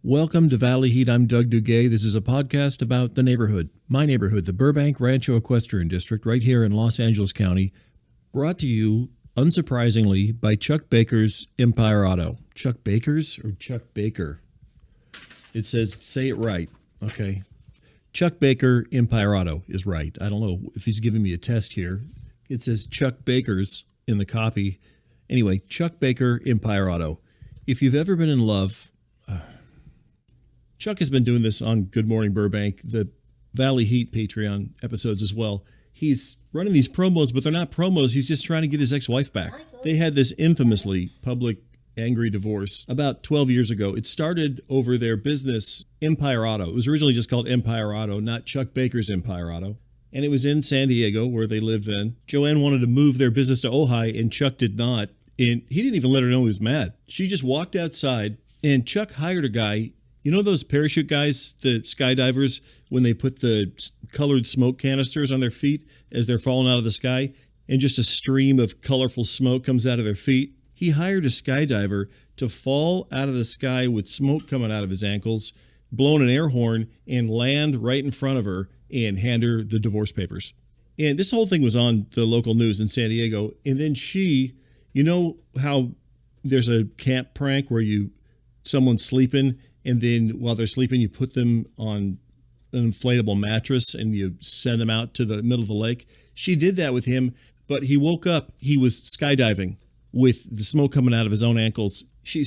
Welcome to Valley Heat. I'm Doug Duguay. This is a podcast about the neighborhood, my neighborhood, the Burbank Rancho Equestrian District, right here in Los Angeles County, brought to you, unsurprisingly, by Chuck Baker's Empire Auto. Chuck Baker's or Chuck Baker? It says, say it right. Okay. Chuck Baker Empire Auto is right. I don't know if he's giving me a test here. It says Chuck Baker's in the copy. Anyway, Chuck Baker Empire Auto. If you've ever been in love... Chuck has been doing this on Good Morning Burbank, the Valley Heat Patreon episodes as well. He's running these promos, but they're not promos. He's just trying to get his ex-wife back. They had this infamously public angry divorce about 12 years ago. It started over their business, Empire Auto. It was originally just called Empire Auto, not Chuck Baker's Empire Auto. And it was in San Diego, where they lived then. Joanne wanted to move their business to Ojai, and Chuck did not. And he didn't even let her know he was mad. She just walked outside, and Chuck hired a guy. You know those parachute guys, the skydivers, when they put the colored smoke canisters on their feet as they're falling out of the sky, and just a stream of colorful smoke comes out of their feet? He hired a skydiver to fall out of the sky with smoke coming out of his ankles, blowing an air horn, and land right in front of her and hand her the divorce papers. And this whole thing was on the local news in San Diego. And then you know how there's a camp prank where someone's sleeping, and then while they're sleeping, you put them on an inflatable mattress and you send them out to the middle of the lake. She did that with him, but he woke up. He was skydiving with the smoke coming out of his own ankles. She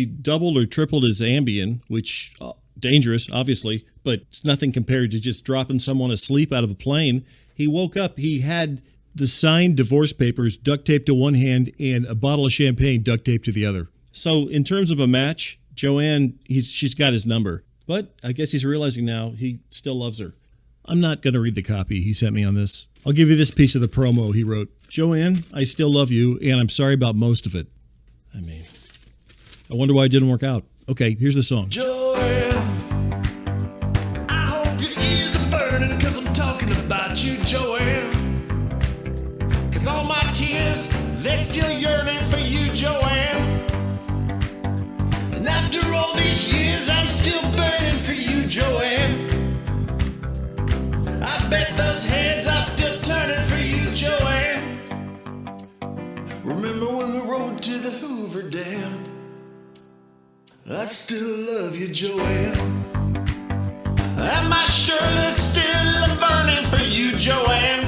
doubled or tripled his Ambien, which dangerous, obviously, but it's nothing compared to just dropping someone asleep out of a plane. He woke up. He had the signed divorce papers duct taped to one hand and a bottle of champagne duct taped to the other. So in terms of a match, Joanne, she's got his number, but I guess he's realizing now he still loves her. I'm not going to read the copy he sent me on this. I'll give you this piece of the promo he wrote. Joanne, I still love you, and I'm sorry about most of it. I wonder why it didn't work out. Okay, here's the song. Joanne, I hope your ears are burning, 'cause I'm talking about you, Joanne. 'Cause all my tears, they're still yearning for you, Joanne. And after all these years, I'm still burning for you, Joanne. I bet those heads are still turning for you, Joanne. Remember when we rode to the Hoover Dam? I still love you, Joanne. Am I surely still burning for you, Joanne?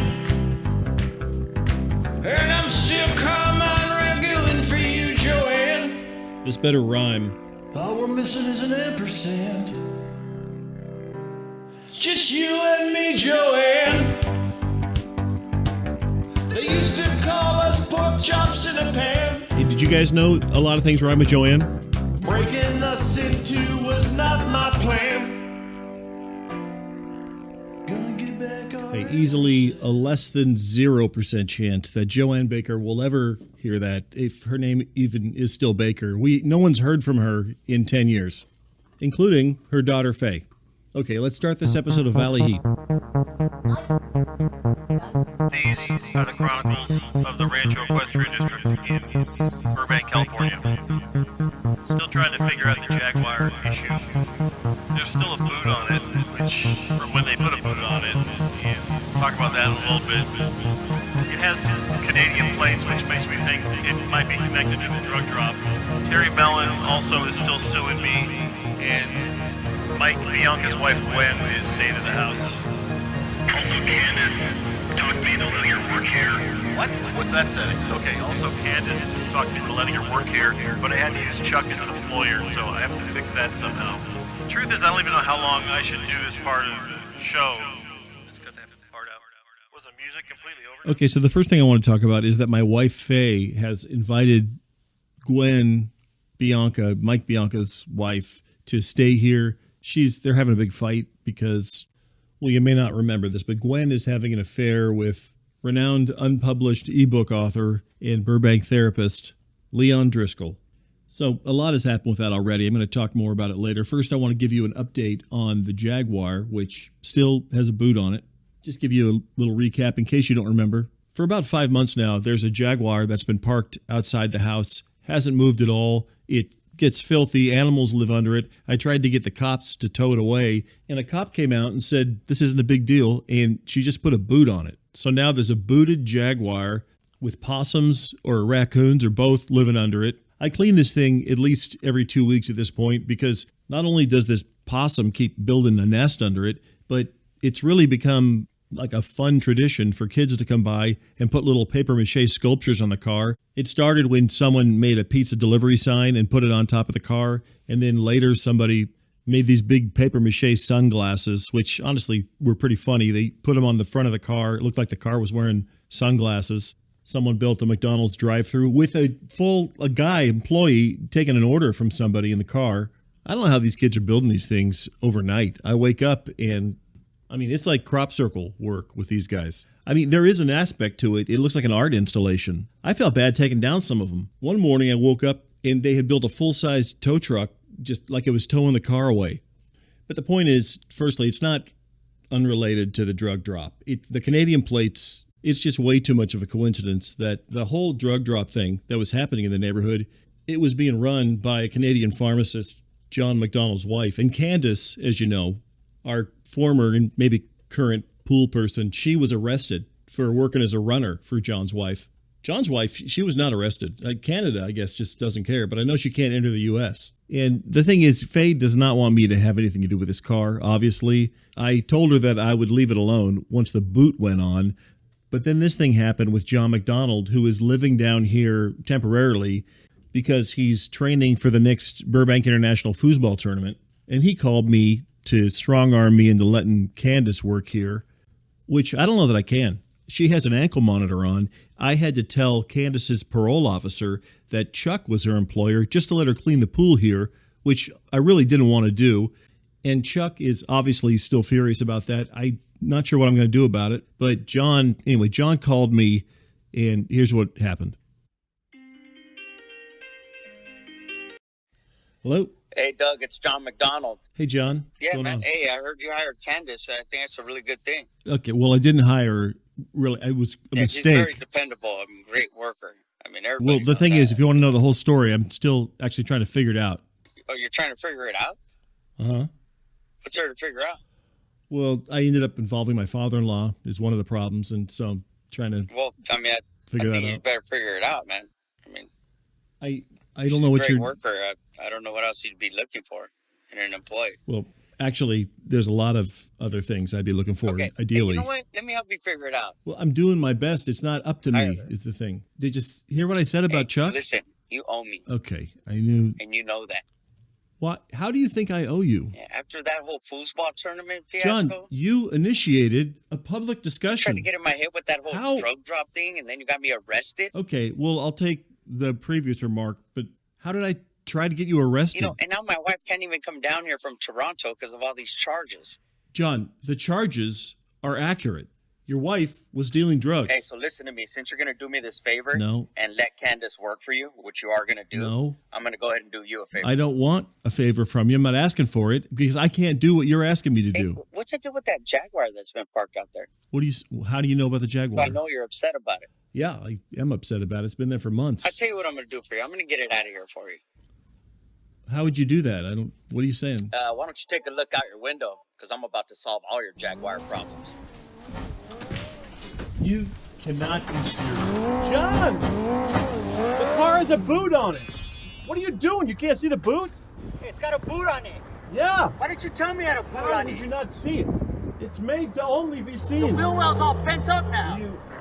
And I'm still coming regular for you, Joanne. This better rhyme. All we're missing is an ampersand. Just you and me, Joanne. They used to call us pork chops in a pan. Hey, did you guys know a lot of things rhyme with Joanne? Breaking us in two was not my plan. Gonna get back on. Hey, easily a less than 0% chance that Joanne Baker will ever hear that, if her name even is still Baker. No one's heard from her in 10 years, including her daughter Faye. Okay, let's start this episode of Valley Heat. These are the chronicles of the Rancho Equestrian District in Burbank, California. Still trying to figure out the Jaguar issue. There's still a boot on it, which, from when they put a boot on it, and talk about that in a little bit. It has Canadian plates, which makes me think it might be connected to the drug drop. Terry Mellon also is still suing me, and Mike Bianca's wife Gwen is staying in the house. Also, Candace talked me into letting her work here. What? What's that say? Okay, also Candace talked me into letting her work here, but I had to use Chuck as an employer, so I have to fix that somehow. The truth is, I don't even know how long I should do this part of the show. Let's cut that part out. Was the music completely over? Okay, so the first thing I want to talk about is that my wife Faye has invited Gwen Bianca, Mike Bianca's wife, to stay here. They're having a big fight because, well, you may not remember this, but Gwen is having an affair with renowned unpublished ebook author and Burbank therapist Leon Driscoll. So a lot has happened with that already. I'm going to talk more about it later. First, I want to give you an update on the Jaguar, which still has a boot on it. Just give you a little recap in case you don't remember. For about 5 months now, there's a Jaguar that's been parked outside the house, hasn't moved at all. It gets filthy, animals live under it. I tried to get the cops to tow it away, and a cop came out and said, this isn't a big deal, and she just put a boot on it. So now there's a booted Jaguar with possums or raccoons or both living under it. I clean this thing at least every 2 weeks at this point because not only does this possum keep building a nest under it, but it's really become like a fun tradition for kids to come by and put little paper mache sculptures on the car. It started when someone made a pizza delivery sign and put it on top of the car. And then later somebody made these big paper mache sunglasses, which honestly were pretty funny. They put them on the front of the car. It looked like the car was wearing sunglasses. Someone built a McDonald's drive-thru with a guy, employee, taking an order from somebody in the car. I don't know how these kids are building these things overnight. I wake up and, I mean, it's like crop circle work with these guys. I mean, there is an aspect to it. It looks like an art installation. I felt bad taking down some of them. One morning I woke up and they had built a full-size tow truck, just like it was towing the car away. But the point is, firstly, it's not unrelated to the drug drop. The Canadian plates, it's just way too much of a coincidence that the whole drug drop thing that was happening in the neighborhood, it was being run by a Canadian pharmacist, John McDonald's wife. And Candace, as you know, our former and maybe current pool person, she was arrested for working as a runner for John's wife. John's wife, she was not arrested. Canada, I guess, just doesn't care, but I know she can't enter the U.S. And the thing is, Faye does not want me to have anything to do with this car, obviously. I told her that I would leave it alone once the boot went on. But then this thing happened with John McDonald, who is living down here temporarily because he's training for the next Burbank International Foosball Tournament. And he called me to strong-arm me into letting Candace work here, which I don't know that I can. She has an ankle monitor on. I had to tell Candace's parole officer that Chuck was her employer just to let her clean the pool here, which I really didn't want to do. And Chuck is obviously still furious about that. I'm not sure what I'm going to do about it. But John called me, and here's what happened. Hello? Hey, Doug, it's John McDonald. Hey, John. Yeah, man. Hey, I heard you hired Candace. I think that's a really good thing. Okay, well, I didn't hire her. Really, it was a mistake. She's very dependable. I'm a great worker. I mean, everybody. Well, the thing is, if you want to know the whole story, I'm still actually trying to figure it out. Oh, you're trying to figure it out? Uh-huh. What's there to figure out? Well, I ended up involving my father-in-law is one of the problems, and so I'm trying to I mean, I think you better figure it out, man. I mean, I don't know what you're... She's a great worker. I don't know what else you'd be looking for in an employee. Well, actually, there's a lot of other things I'd be looking for, okay. ideally. Hey, you know what? Let me help you figure it out. Well, I'm doing my best. It's not up to me, is the thing. Did you hear what I said about Chuck? Listen, you owe me. Okay, I knew. And you know that. What? How do you think I owe you? Yeah, after that whole foosball tournament fiasco. John, you initiated a public discussion. Trying to get in my head with that whole drug drop thing, and then you got me arrested. Okay, well, I'll take the previous remark, but how did I try to get you arrested? You know, and now my wife can't even come down here from Toronto because of all these charges. John, the charges are accurate. Your wife was dealing drugs. Hey, so listen to me. Since you're going to do me this favor and let Candace work for you, which you are going to do, I'm going to go ahead and do you a favor. I don't want a favor from you. I'm not asking for it because I can't do what you're asking me to do. What's it do with that Jaguar that's been parked out there? How do you know about the Jaguar? Well, I know you're upset about it. Yeah, I am upset about it. It's been there for months. I'll tell you what I'm going to do for you. I'm going to get it out of here for you. How would you do that? What are you saying? Why don't you take a look out your window? Because I'm about to solve all your Jaguar problems. You cannot be serious. John! The car has a boot on it. What are you doing? You can't see the boot? Hey, it's got a boot on it. Yeah. Why didn't you tell me it had a boot on it? How did you not see it? It's made to only be seen. The wheel well's all bent up now.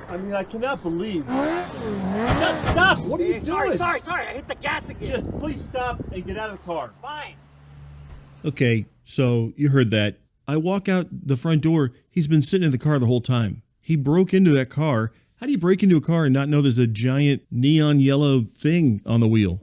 I cannot believe. John, stop! What are you doing? Sorry. I hit the gas again. Just please stop and get out of the car. Fine. Okay, so you heard that. I walk out the front door. He's been sitting in the car the whole time. He broke into that car. How do you break into a car and not know there's a giant neon yellow thing on the wheel?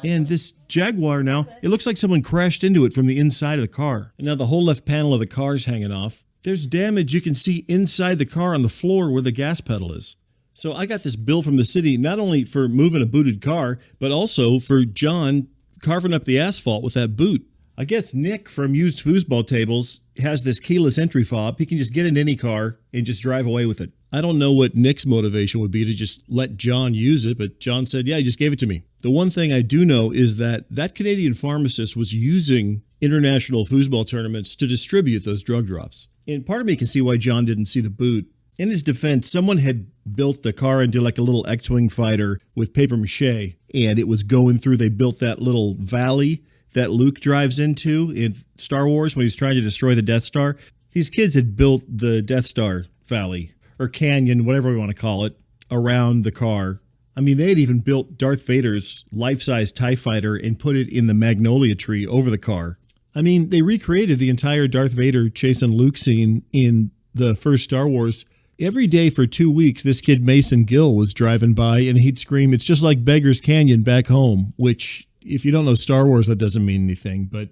And this Jaguar now, it looks like someone crashed into it from the inside of the car. And now the whole left panel of the car is hanging off. There's damage you can see inside the car on the floor where the gas pedal is. So I got this bill from the city, not only for moving a booted car, but also for John carving up the asphalt with that boot. I guess Nick from Used Foosball Tables has this keyless entry fob. He can just get in any car and just drive away with it. I don't know what Nick's motivation would be to just let John use it, but John said, yeah, he just gave it to me. The one thing I do know is that that Canadian pharmacist was using international foosball tournaments to distribute those drug drops. And part of me can see why John didn't see the boot. In his defense, someone had built the car into like a little X-Wing fighter with paper mache, and it was going through, they built that little valley that Luke drives into in Star Wars when he's trying to destroy the Death Star. These kids had built the Death Star valley, or canyon, whatever we want to call it, around the car. I mean, they had even built Darth Vader's life-size TIE fighter and put it in the magnolia tree over the car. I mean, they recreated the entire Darth Vader chasing Luke scene in the first Star Wars. Every day for 2 weeks, this kid Mason Gill was driving by and he'd scream, "It's just like Beggar's Canyon back home," which, if you don't know Star Wars, that doesn't mean anything, but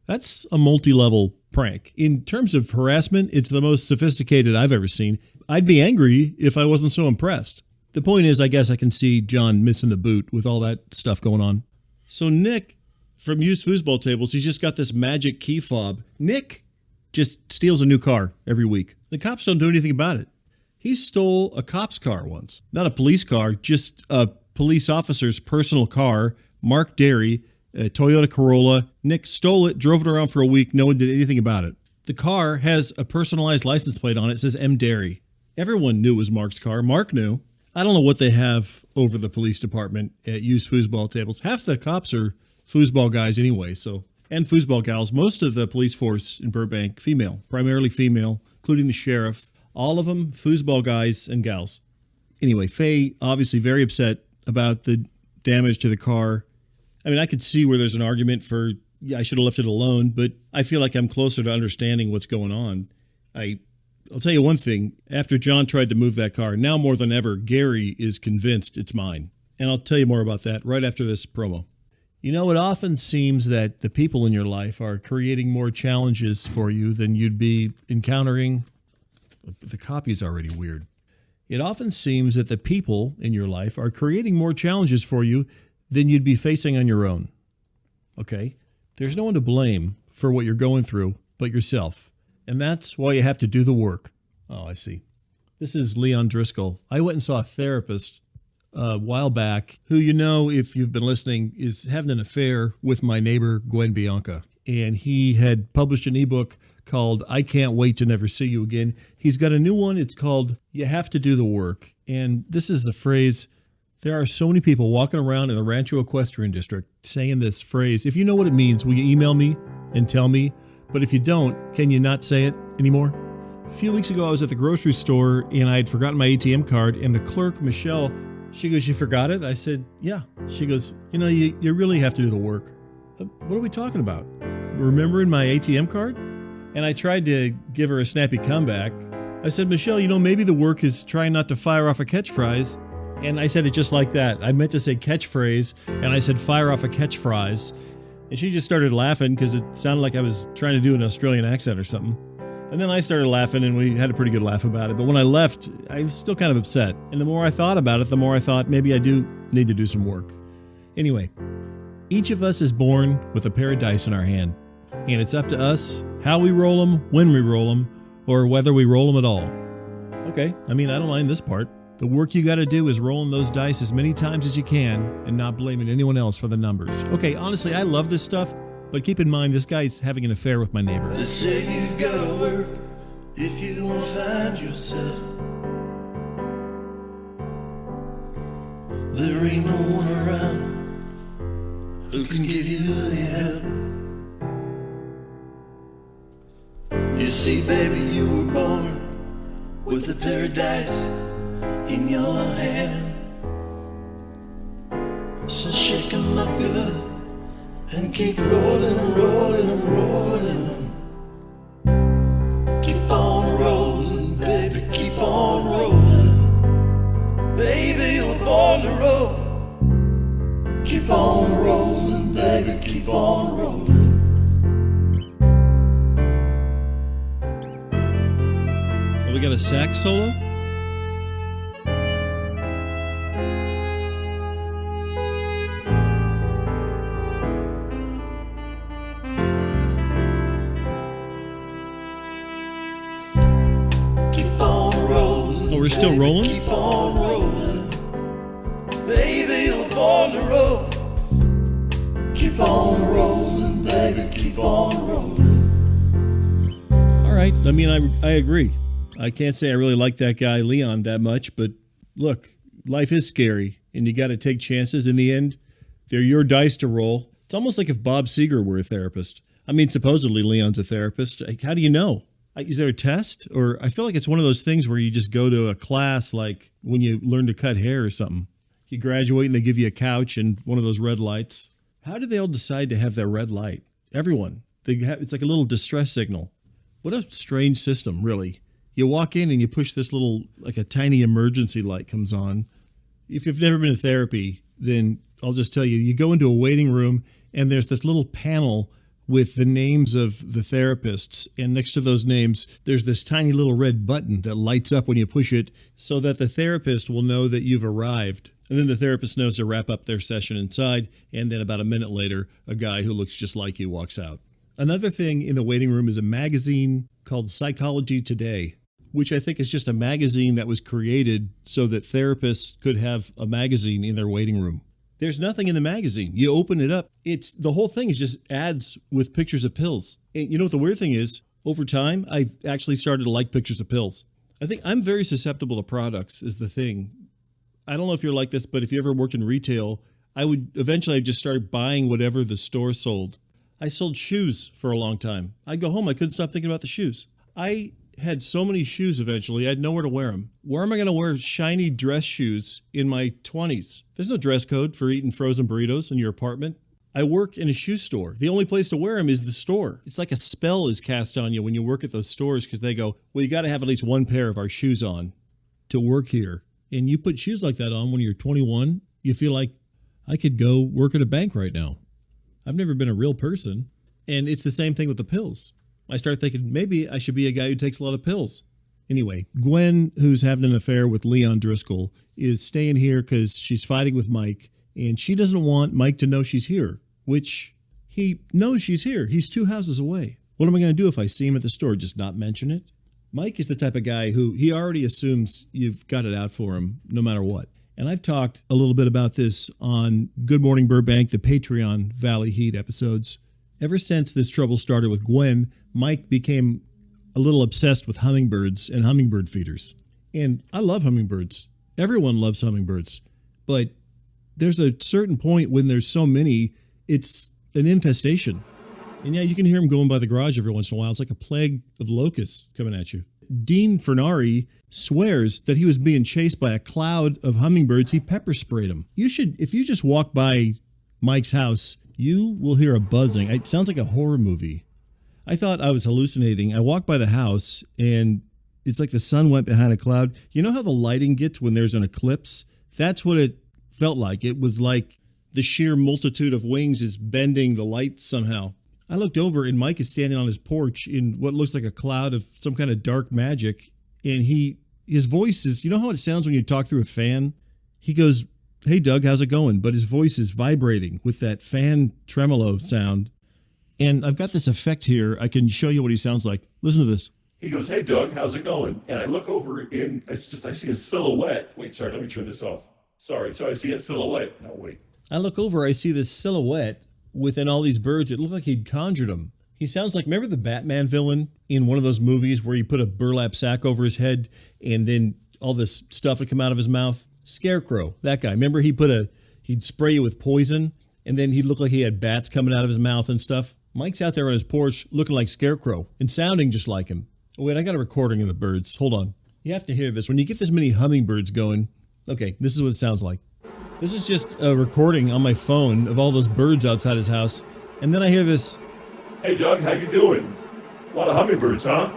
that's a multi-level prank. In terms of harassment, it's the most sophisticated I've ever seen. I'd be angry if I wasn't so impressed. The point is, I guess I can see John missing the boot with all that stuff going on. So Nick, from Used Foosball Tables, he's just got this magic key fob. Nick just steals a new car every week. The cops don't do anything about it. He stole a cop's car once. Not a police car, just a police officer's personal car, Mark Derry, a Toyota Corolla. Nick stole it, drove it around for a week. No one did anything about it. The car has a personalized license plate on it. It says M. Derry. Everyone knew it was Mark's car. Mark knew. I don't know what they have over the police department at Used Foosball Tables. Half the cops are foosball guys anyway, so, and foosball gals. Most of the police force in Burbank, female, primarily female, including the sheriff. All of them foosball guys and gals. Anyway, Faye obviously very upset about the damage to the car. I mean, I could see where there's an argument for, yeah, I should have left it alone, but I feel like I'm closer to understanding what's going on. I'll tell you one thing. After John tried to move that car, now more than ever, Gary is convinced it's mine. And I'll tell you more about that right after this promo. You know, it often seems that the people in your life are creating more challenges for you than you'd be encountering. The copy's already weird. It often seems that the people in your life are creating more challenges for you than you'd be facing on your own. Okay? There's no one to blame for what you're going through but yourself. And that's why you have to do the work. Oh, I see. This is Leon Driscoll. I went and saw a therapist a while back who, you know, if you've been listening, is having an affair with my neighbor, Gwen Bianca. And he had published an ebook called I Can't Wait to Never See You Again. He's got a new one. It's called You Have to Do the Work. And this is the phrase. There are so many people walking around in the Rancho Equestrian District saying this phrase. If you know what it means, will you email me and tell me? But if you don't, can you not say it anymore? A few weeks ago, I was at the grocery store and I had forgotten my ATM card, and the clerk, Michelle, she goes, "You forgot it?" I said, "Yeah." She goes, "You know, you really have to do the work." What are we talking about? Remembering my ATM card? And I tried to give her a snappy comeback. I said, "Michelle, you know, maybe the work is trying not to fire off a catchphrase." And I said it just like that. I meant to say catchphrase, and I said fire off a catchphrase. And she just started laughing because it sounded like I was trying to do an Australian accent or something. And then I started laughing, and we had a pretty good laugh about it. But when I left, I was still kind of upset. And the more I thought about it, the more I thought maybe I do need to do some work. Anyway, each of us is born with a pair of dice in our hand. And it's up to us how we roll them, when we roll them, or whether we roll them at all. Okay, I mean, I don't mind this part. The work you got to do is rolling those dice as many times as you can and not blaming anyone else for the numbers. Okay, honestly, I love this stuff, but keep in mind this guy's having an affair with my neighbor. They say you've got to work if you want to find yourself. There ain't no one around who can give you the help. You see, baby, you were born with a paradise in your hand. So shake 'em up good and keep rolling and rolling and rolling. Keep on rolling, baby, keep on rolling. Baby, you were born to roll. Keep on rolling, baby, keep on rolling. Well, we got a sax solo? We're still rolling? Keep on rolling. Baby, you were born to roll. keep on rolling. All right. I mean, I agree. I can't say I really like that guy, Leon, that much, but look, life is scary, and you got to take chances. In the end, they're your dice to roll. It's almost like if Bob Seger were a therapist. I mean, supposedly Leon's a therapist. How do you know? Is there a test? Or I feel like it's one of those things where you just go to a class like when you learn to cut hair or something. You graduate and they give you a couch and one of those red lights. How did they all decide to have that red light? Everyone. It's like a little distress signal. What a strange system, really. You walk in and you push this little, like a tiny emergency light comes on. If you've never been to therapy, then I'll just tell you, you go into a waiting room and there's this little panel with the names of the therapists. And next to those names, there's this tiny little red button that lights up when you push it so that the therapist will know that you've arrived. And then the therapist knows to wrap up their session inside. And then about a minute later, a guy who looks just like you walks out. Another thing in the waiting room is a magazine called Psychology Today, which I think is just a magazine that was created so that therapists could have a magazine in their waiting room. There's nothing in the magazine. You open it up, the whole thing is just ads with pictures of pills. And you know what the weird thing is? Over time, I've actually started to like pictures of pills. I think I'm very susceptible to products is the thing. I don't know if you're like this, but if you ever worked in retail, I would eventually just start buying whatever the store sold. I sold shoes for a long time. I'd go home, I couldn't stop thinking about the shoes. I had so many shoes eventually, I had nowhere to wear them. Where am I going to wear shiny dress shoes in my 20s? There's no dress code for eating frozen burritos in your apartment. I work in a shoe store. The only place to wear them is the store. It's like a spell is cast on you when you work at those stores because they go, well, you got to have at least one pair of our shoes on to work here. And you put shoes like that on when you're 21, you feel like I could go work at a bank right now. I've never been a real person. And it's the same thing with the pills. I start thinking maybe I should be a guy who takes a lot of pills. Anyway, Gwen, who's having an affair with Leon Driscoll, is staying here because she's fighting with Mike, and she doesn't want Mike to know she's here, which he knows she's here. He's 2 houses away. What am I going to do if I see him at the store? Just not mention it? Mike is the type of guy who he already assumes you've got it out for him no matter what. And I've talked a little bit about this on Good Morning Burbank, the Patreon Valley Heat episodes. Ever since this trouble started with Gwen, Mike became a little obsessed with hummingbirds and hummingbird feeders. And I love hummingbirds. Everyone loves hummingbirds. But there's a certain point when there's so many, it's an infestation. And yeah, you can hear them going by the garage every once in a while. It's like a plague of locusts coming at you. Dean Fernari swears that he was being chased by a cloud of hummingbirds. He pepper sprayed them. If you just walk by Mike's house, you will hear a buzzing. It sounds like a horror movie. I thought I was hallucinating. I walked by the house and it's like the sun went behind a cloud. You know how the lighting gets when there's an eclipse? That's what it felt like. It was like the sheer multitude of wings is bending the light somehow. I looked over and Mike is standing on his porch in what looks like a cloud of some kind of dark magic. And his voice is, you know how it sounds when you talk through a fan? He goes, "Hey, Doug, how's it going?" But his voice is vibrating with that fan tremolo sound. And I've got this effect here. I can show you what he sounds like. Listen to this. He goes, "Hey, Doug, how's it going?" And I look over and I see a silhouette. Wait, sorry, let me turn this off. Sorry, so I see a silhouette. No, wait. I look over, I see this silhouette within all these birds. It looked like he'd conjured them. He sounds like, remember the Batman villain in one of those movies where you put a burlap sack over his head and then all this stuff would come out of his mouth? Scarecrow, that guy. Remember he'd spray you with poison and then he'd look like he had bats coming out of his mouth and stuff? Mike's out there on his porch looking like Scarecrow and sounding just like him. Oh, wait, I got a recording of the birds. Hold on. You have to hear this. When you get this many hummingbirds going, okay, this is what it sounds like. This is just a recording on my phone of all those birds outside his house. And then I hear this. "Hey, Doug, how you doing? A lot of hummingbirds, huh?"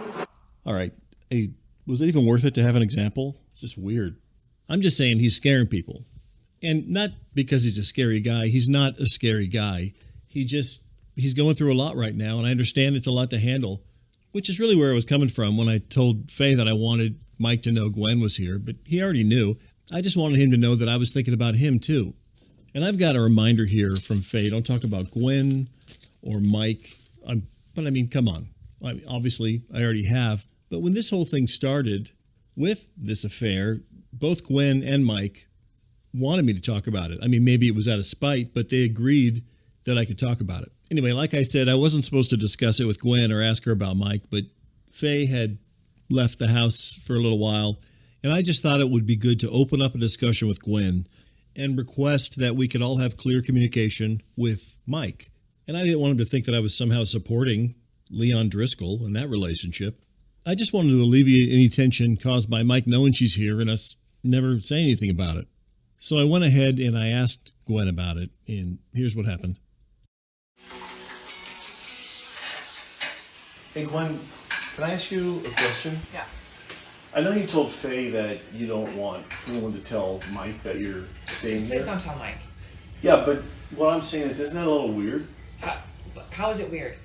All right. Hey, was it even worth it to have an example? It's just weird. I'm just saying he's scaring people. And not because he's a scary guy. He's not a scary guy. He's going through a lot right now, and I understand it's a lot to handle, which is really where I was coming from when I told Faye that I wanted Mike to know Gwen was here, but he already knew. I just wanted him to know that I was thinking about him too. And I've got a reminder here from Faye. Don't talk about Gwen or Mike. But I mean, come on. Obviously, I already have. But when this whole thing started with this affair, both Gwen and Mike wanted me to talk about it. I mean, maybe it was out of spite, but they agreed that I could talk about it. Anyway, like I said, I wasn't supposed to discuss it with Gwen or ask her about Mike, but Faye had left the house for a little while, and I just thought it would be good to open up a discussion with Gwen and request that we could all have clear communication with Mike. And I didn't want him to think that I was somehow supporting Leon Driscoll in that relationship. I just wanted to alleviate any tension caused by Mike knowing she's here and us never saying anything about it. So I went ahead and I asked Gwen about it, and here's what happened. Hey, Gwen, can I ask you a question? Yeah. I know you told Faye that you don't want anyone to tell Mike that you're staying Please here. don't tell Mike. Yeah, but what I'm saying is, isn't that a little weird? How is it weird?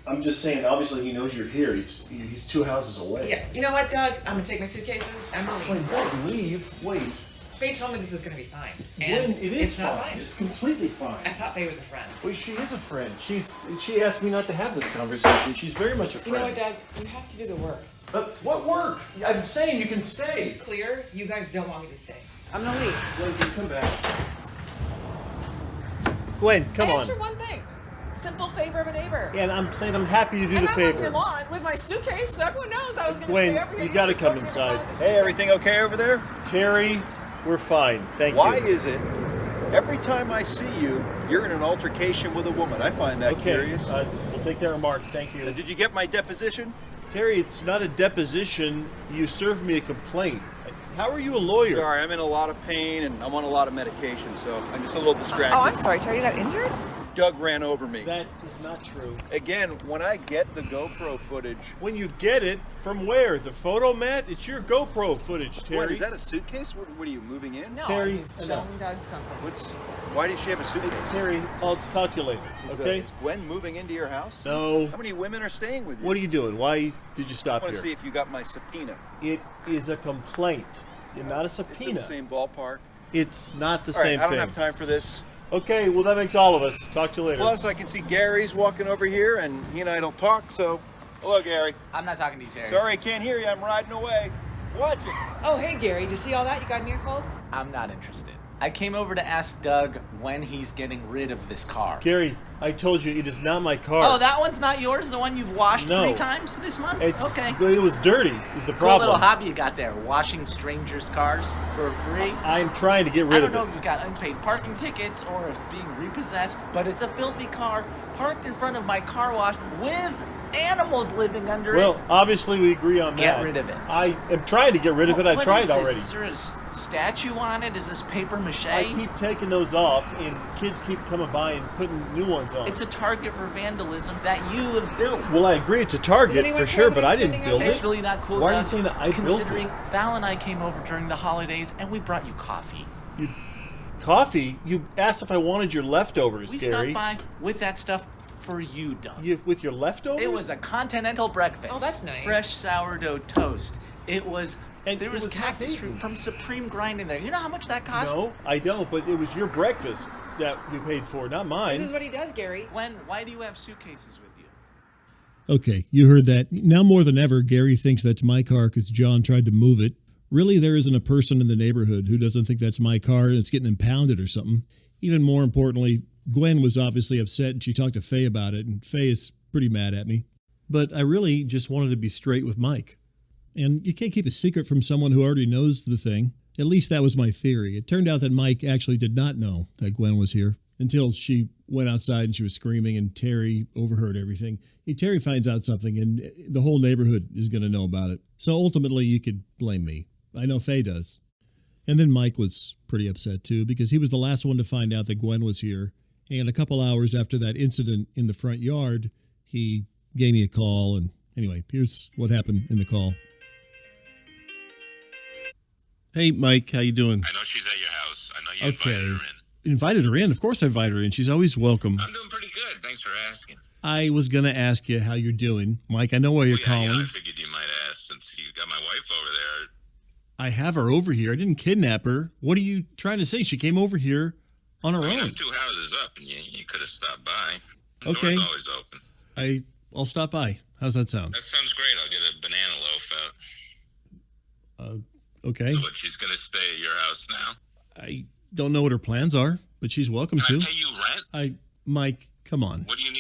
I'm just saying, obviously he knows you're here. He's 2 houses away. Yeah. You know what, Doug? I'm gonna take my suitcases. I'm gonna leave. Wait, what? Leave? Wait. Faye told me this is gonna be fine. Gwen, And it is it's not fine. fine. It's completely fine. I thought Faye was a friend. Wait, she is a friend. She asked me not to have this conversation. She's very much a You friend. know what, Doug? You have to do the work. But what work? I'm saying you can stay. It's clear you guys don't want me to stay. I'm gonna leave. Gwen, can you come back? Gwen, come I on. asked for one thing. Simple favor of a neighbor. And I'm saying I'm happy to do and the I'm favor. on your lawn with my suitcase, so everyone knows I was gonna Gwen, stay over here. you gotta just come go to inside. the suitcase. Hey, everything okay over there? Terry, we're fine. Thank Why you. is it every time I see you, you're in an altercation with a woman? I find that Okay, curious. we'll take that remark. Thank you. Did you get my deposition? Terry, it's not a deposition. You served me a complaint. How are you a lawyer? Sorry, I'm in a lot of pain and I'm on a lot of medication, so I'm just a little distracted. Oh, I'm sorry, Terry. You got injured? Doug ran over me. That is not true. Again, when I get the GoPro footage. When you get it, from where? The photo mat? It's your GoPro footage, Terry. What, is that a suitcase? What are you, moving in? No, Terry, I was enough. showing Doug something. Why did she have a suitcase? Terry, I'll talk to you later, okay? Is Gwen moving into your house? No. How many women are staying with you? What are you doing? Why did you I stop want to see here? if you got my subpoena. It is a complaint. You're not a It's in subpoena. the same ballpark. It's not the All right, same I don't thing. have time for this. Okay, well, that makes all of us. Talk to you later. Plus, I can see Gary's walking over here, and he and I don't talk, so... Hello, Gary. I'm not talking to you, Terry. Sorry, I can't hear you. I'm riding away. Watch it. Oh, hey, Gary. Did you see all that? You got an earful? I'm not interested. I came over to ask Doug when he's getting rid of this car. Gary, I told you, it is not my car. Oh, that one's not yours? The one you've washed No. 3 times this month? Okay. It was dirty, is the Cool problem. little hobby you got there, washing strangers' cars for free. I'm trying to get rid I of don't know it. if you've got unpaid parking tickets or if it's being repossessed, but it's a filthy car parked in front of my car wash with animals living under it. Well, obviously we agree on that. Get rid of it. I am trying to get rid of it. I What tried is this? already. Is there a statue on it? Is this paper mache? I keep taking those off, and kids keep coming by and putting new ones on. It's a target for vandalism that you have built. Well, I agree it's a target anyone for care sure, that but he's I didn't sitting build out it. It's really not cool. Why are you Doug, saying that I built considering it? Val and I came over during the holidays and we brought you coffee. Coffee? You asked if I wanted your leftovers, We Gary. stopped by with that stuff for you, Doug. With your leftovers? It was a continental breakfast. Oh, that's nice. Fresh sourdough toast. It was. And there it was was cactus half-eaten. fruit from Supreme Grind in there. You know how much that cost? No, I don't, but it was your breakfast that you paid for, not mine. This is what he does, Gary. Gwen, why do you have suitcases with you? Okay, you heard that. Now more than ever, Gary thinks that's my car because John tried to move it. Really, there isn't a person in the neighborhood who doesn't think that's my car and it's getting impounded or something. Even more importantly, Gwen was obviously upset and she talked to Faye about it, and Faye is pretty mad at me. But I really just wanted to be straight with Mike. And you can't keep a secret from someone who already knows the thing. At least that was my theory. It turned out that Mike actually did not know that Gwen was here until she went outside and she was screaming and Terry overheard everything. Terry finds out something and the whole neighborhood is going to know about it. So ultimately you could blame me. I know Faye does. And then Mike was pretty upset too because he was the last one to find out that Gwen was here. And a couple hours after that incident in the front yard, he gave me a call. And anyway, here's what happened in the call. Hey, Mike, how you doing? I know she's at your house. I know you invited her in. Invited her in? Of course I invited her in. She's always welcome. I'm doing pretty good. Thanks for asking. I was going to ask you how you're doing. Mike, I know why you're Yeah, calling. I figured you might ask since you got my wife over there. I have her over here. I didn't kidnap her. What are you trying to say? She came over here on her I mean, own. I'm 2 houses up, and you could have stopped by. The Okay. door's always open. I'll stop by. How's that sound? That sounds great. I'll get a banana loaf out. Okay. So what, she's going to stay at your house now? I don't know what her plans are, but she's welcome Can to. I pay you rent? Mike, Come on. What do you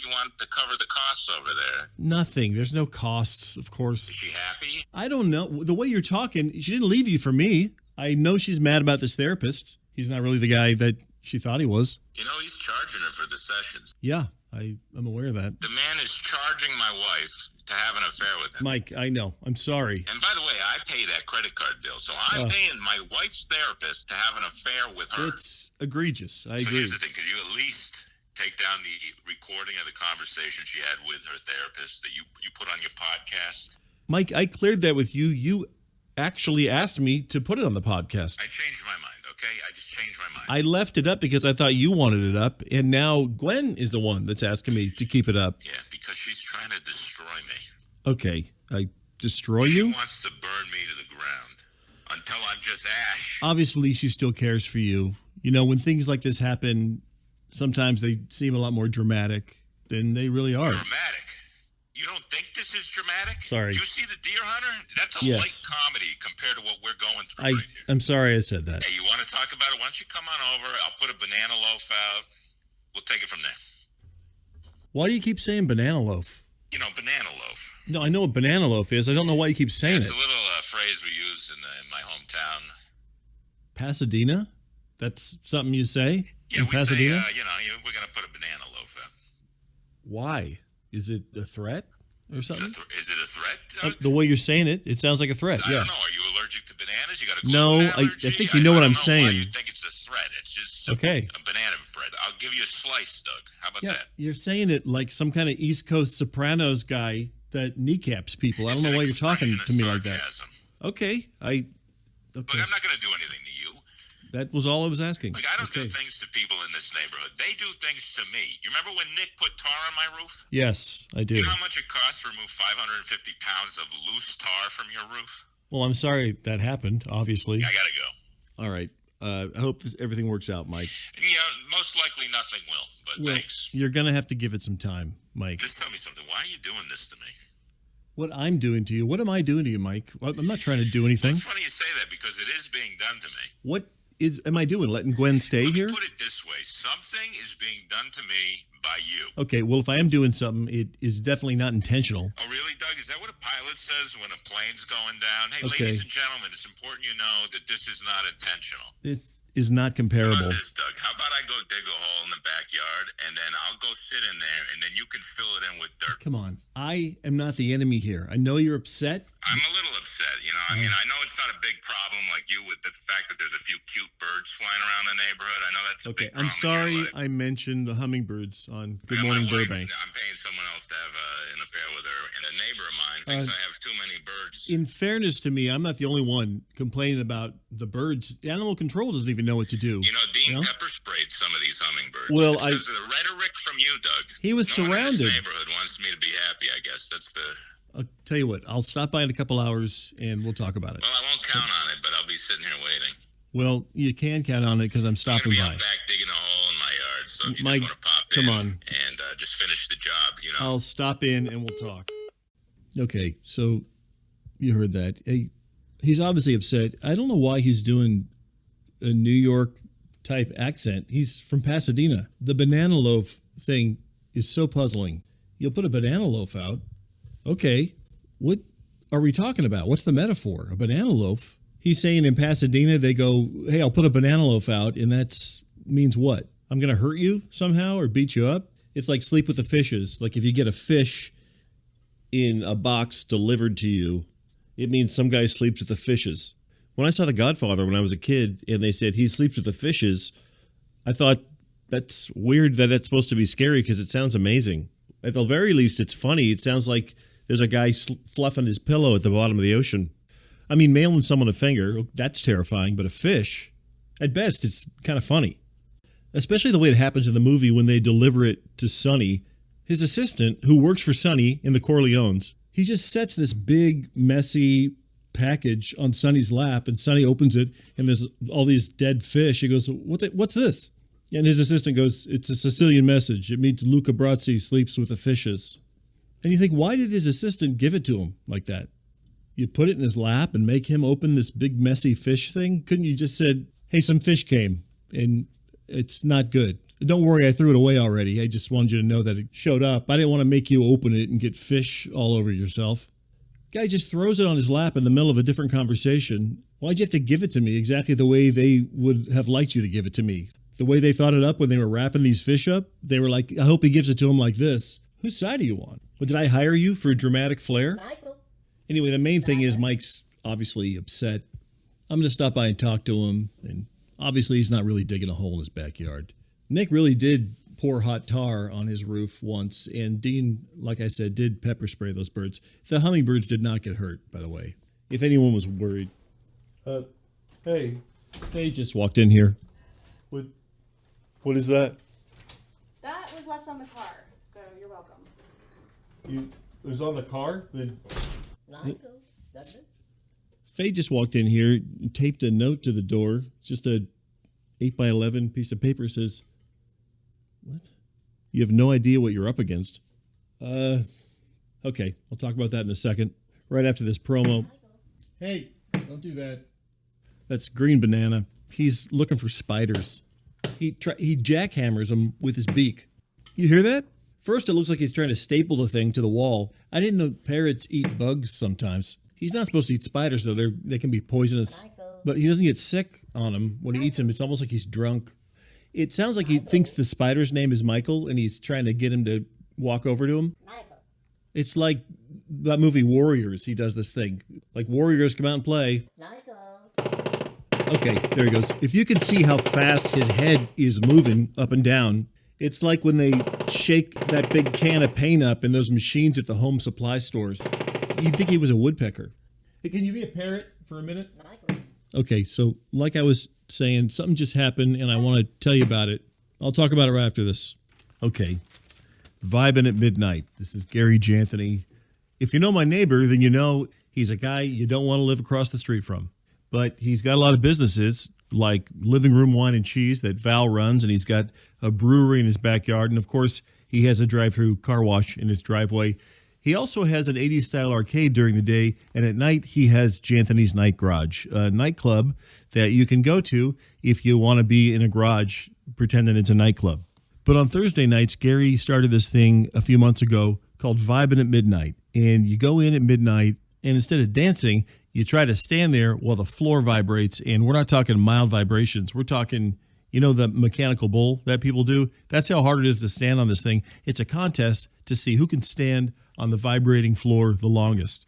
want to cover the costs over there? Nothing. There's no costs, of course. Is she happy? I don't know. The way you're talking, she didn't leave you for me. I know she's mad about this therapist. He's not really the guy that she thought he was. You know, he's charging her for the sessions. Yeah, I'm aware of that. The man is charging my wife to have an affair with him. Mike, I know. I'm sorry. And by the way, I pay that credit card bill, so I'm paying my wife's therapist to have an affair with her. It's egregious. I So agree. here's the thing. Could you at least take down the recording of the conversation she had with her therapist that you put on your podcast? Mike, I cleared that with you. You actually asked me to put it on the podcast. I changed my mind, okay? I just changed my mind. I left it up because I thought you wanted it up, and now Gwen is the one that's asking me to keep it up. Yeah, because she's trying to destroy me. Okay, I destroy She you? wants to burn me to the ground until I'm just ash. Obviously, she still cares for you. You know, when things like this happen, sometimes they seem a lot more dramatic than they really are. Dramatic? You don't think this is dramatic? Sorry. Did you see The Deer Hunter? That's a Yes. light comedy compared to what we're going through right here. I'm sorry I said that. Hey, you want to talk about it? Why don't you come on over? I'll put a banana loaf out. We'll take it from there. Why do you keep saying banana loaf? You know, banana loaf. No, I know what banana loaf is. I don't know why you keep saying It's it. a little phrase we use in my hometown. Pasadena? That's something you say Yeah, in we Pasadena? say, we're going to put a banana loaf out. Why? Is it a threat or something? Is it a threat? The way you're saying it, it sounds like a threat. I Yeah. don't know. Are you allergic to bananas? You got a No, gluten I allergy? think you know what I I'm don't know why saying. you think it's a threat. It's just Okay. a banana bread. I'll give you a slice, Doug. How about Yeah, that? you're saying it like some kind of East Coast Sopranos guy that kneecaps people. I don't know why you're talking to me like that. Sarcasm. Okay, Look, I'm not going to do anything to you. that was all I was asking. Like, I don't Okay. do things to people in this neighborhood. They do things to me. You remember when Nick put tar on my roof? Yes, I do. You know how much it costs to remove 550 pounds of loose tar from your roof? Well, I'm sorry that happened, obviously. I got to go. All right. I hope everything works out, Mike. Yeah, most likely nothing will, but Well, thanks. you're going to have to give it some time, Mike. Just tell me something. Why are you doing this to me? What I'm doing to you, what am I doing to you, Mike? I'm not trying to do anything. It's funny you say that because it is being done to me. What am I doing? Letting Gwen stay Let me here? put it this way. Something is being done to me by you. Okay, well, if I am doing something, it is definitely not intentional. Oh, really, Doug? Is that what a pilot says when a plane's going down? Hey, Okay. ladies and gentlemen, it's important you know that this is not intentional. This is not How comparable. about this, Doug? How about I go dig a hole in the backyard, and then I'll go sit in there, and then you can fill it in with dirt? Come on. I am not the enemy here. I know you're upset. I'm a little upset, you know. I mean, I know it's not a big problem like you with the fact that there's a few cute birds flying around the neighborhood. I know that's a Okay, big problem. I'm sorry in your life. I mentioned the hummingbirds on Good Yeah, Morning my wife, Burbank. I'm paying someone else to have an affair with her, and a neighbor of mine thinks I have too many birds. In fairness to me, I'm not the only one complaining about the birds. The animal control doesn't even know what to do. You know, Dean You know? Pepper sprayed some of these hummingbirds. Well, it's because of the rhetoric from you, Doug. He was no one in surrounded. this neighborhood wants me to be happy, I guess. That's the... I'll tell you what, I'll stop by in a couple hours and we'll talk about it. Well, I won't count on it, but I'll be sitting here waiting. Well, you can count on it because I'm I'm stopping going to be by. out back digging a hole in my yard, so if you Mike, just want to pop come in on. and just finish the job, you know. I'll stop in and we'll talk. Okay, so you heard that. Hey, he's obviously upset. I don't know why he's doing a New York type accent. He's from Pasadena. The banana loaf thing is so puzzling. You'll put a banana loaf out. Okay, what are we talking about? What's the metaphor? A banana loaf? He's saying in Pasadena, they go, hey, I'll put a banana loaf out, and that's means what? I'm going to hurt you somehow or beat you up? It's like sleep with the fishes. Like if you get a fish in a box delivered to you, it means some guy sleeps with the fishes. When I saw The Godfather when I was a kid and they said he sleeps with the fishes, I thought that's weird that it's supposed to be scary because it sounds amazing. At the very least, it's funny. It sounds like there's a guy fluffing his pillow at the bottom of the ocean. I mean, mailing someone a finger, that's terrifying, but a fish, at best, it's kind of funny. Especially the way it happens in the movie when they deliver it to Sonny. His assistant, who works for Sonny in the Corleones, he just sets this big, messy package on Sonny's lap, and Sonny opens it, and there's all these dead fish. He goes, what's this? And his assistant goes, it's a Sicilian message. It means Luca Brasi sleeps with the fishes. And you think, why did his assistant give it to him like that? You put it in his lap and make him open this big, messy fish thing? Couldn't you just said, hey, some fish came, and It's not good. Don't worry, I threw it away already. I just wanted you to know that it showed up. I didn't want to make you open it and get fish all over yourself. Guy just throws it on his lap in the middle of a different conversation. Why'd you have to give it to me exactly the way they would have liked you to give it to me? The way they thought it up when they were wrapping these fish up? They were like, I hope he gives it to him like this. Whose side are you on? Well, did I hire you for dramatic flair? Michael. Anyway, the main thing is Mike's obviously upset. I'm going to stop by and talk to him, and obviously he's not really digging a hole in his backyard. Nick really did pour hot tar on his roof once, and Dean, like I said, did pepper spray those birds. The hummingbirds did not get hurt, by the way, if anyone was worried. Hey, Faye just walked in here. What is that? That was left on the car, so you're welcome. It was on the car? Michael. That's it. Faye just walked in here, taped a note to the door, just a 8x11 piece of paper. Says, what? You have no idea what you're up against. Okay, I'll talk about that in a second. Right after this promo. Hey, don't do that. That's Green Banana. He's looking for spiders. He jackhammers them with his beak. You hear that? First, it looks like he's trying to staple the thing to the wall. I didn't know parrots eat bugs sometimes. He's not supposed to eat spiders, though. They can be poisonous. But he doesn't get sick on them when he eats them. It's almost like he's drunk. It sounds like he thinks the spider's name is Michael, and he's trying to get him to walk over to him. Michael. It's like that movie Warriors. He does this thing. Like Warriors come out and play. Michael. Okay, there he goes. If you can see how fast his head is moving up and down, it's like when they shake that big can of paint up in those machines at the home supply stores. You'd think he was a woodpecker. Hey, can you be a parrot for a minute? Michael. Okay, so like I was saying, something just happened, and I want to tell you about it. I'll talk about it right after this. Okay, Vibin' at Midnight. This is Gary Janthony. If you know my neighbor, then you know he's a guy you don't want to live across the street from. But he's got a lot of businesses, like Living Room Wine and Cheese that Val runs, and he's got a brewery in his backyard, and of course, he has a drive-through car wash in his driveway. He also has an 80s-style arcade during the day, and at night he has Janthony's Night Garage, a nightclub that you can go to if you want to be in a garage pretending it's a nightclub. But on Thursday nights, Gary started this thing a few months ago called Vibin' at Midnight, and you go in at midnight, and instead of dancing, you try to stand there while the floor vibrates, and we're not talking mild vibrations. We're talking, you know, the mechanical bull that people do? That's how hard it is to stand on this thing. It's a contest to see who can stand on the vibrating floor the longest.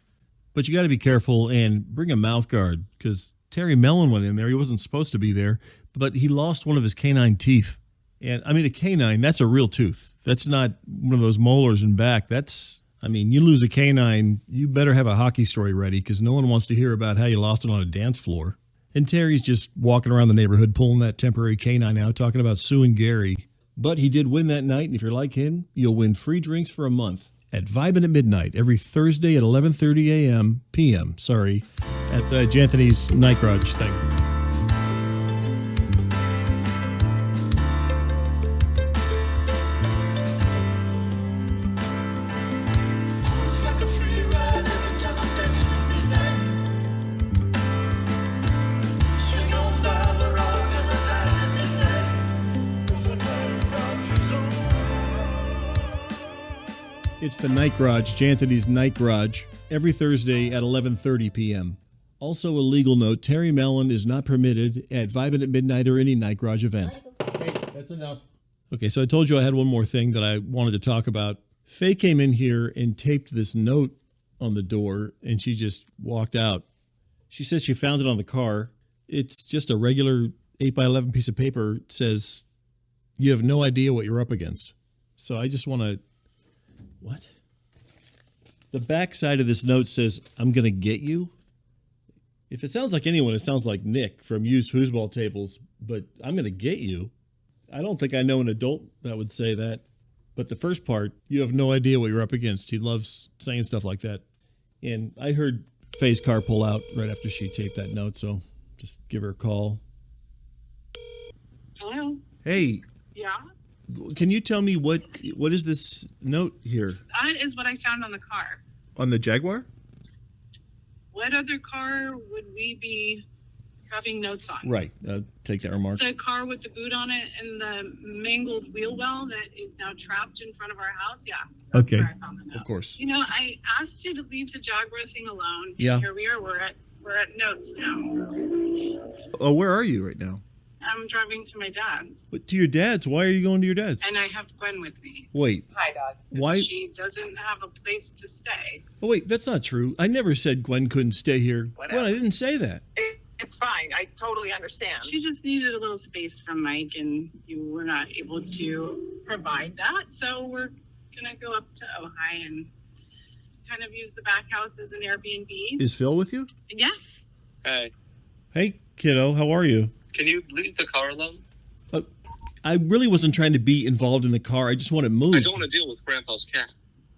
But you got to be careful and bring a mouth guard, because Terry Mellon went in there. He wasn't supposed to be there, but he lost one of his canine teeth. And I mean, a canine, that's a real tooth. That's not one of those molars in back. You lose a canine, you better have a hockey story ready, because no one wants to hear about how you lost it on a dance floor. And Terry's just walking around the neighborhood pulling that temporary canine out, talking about suing Gary. But he did win that night, and if you're like him, you'll win free drinks for a month at Vibin' at Midnight every Thursday at 11:30 p.m. At Janthony's Night Garage thing. It's the Night Garage, Janthony's Night Garage, every Thursday at 11:30 p.m. Also, a legal note, Terry Mellon is not permitted at Vibin' at Midnight or any Night Garage event. Hey, that's enough. Okay, so I told you I had one more thing that I wanted to talk about. Faye came in here and taped this note on the door, and she just walked out. She says she found it on the car. It's just a regular 8x11 piece of paper. It says, you have no idea what you're up against. So I just want to... What? The back side of this note says, I'm going to get you. If it sounds like anyone, it sounds like Nick from Used Foosball Tables, but I'm going to get you. I don't think I know an adult that would say that. But the first part, you have no idea what you're up against. He loves saying stuff like that. And I heard Faye's car pull out right after she taped that note, so just give her a call. Hello? Hey. Yeah? Can you tell me what is this note here? That is what I found on the car. On the Jaguar? What other car would we be having notes on. Right. Take that remark. The car with the boot on it and the mangled wheel well that is now trapped in front of our house. Yeah. Okay. Of course. You know, I asked you to leave the Jaguar thing alone. Yeah. Here we are. We're at notes now. Oh, where are you right now? I'm driving to my dad's. But to your dad's? Why are you going to your dad's? And I have Gwen with me. Wait. Hi, Dog. Why? She doesn't have a place to stay. Oh, wait, that's not true. I never said Gwen couldn't stay here. Whatever. Gwen, I didn't say that. It's fine. I totally understand. She just needed a little space from Mike, and you were not able to provide that. So we're going to go up to Ojai and kind of use the back house as an Airbnb. Is Phil with you? Yeah. Hey, Hey, kiddo, how are you? can you leave the car alone? I really wasn't trying to be involved in the car. I just want it moved. I don't want to deal with Grandpa's cat.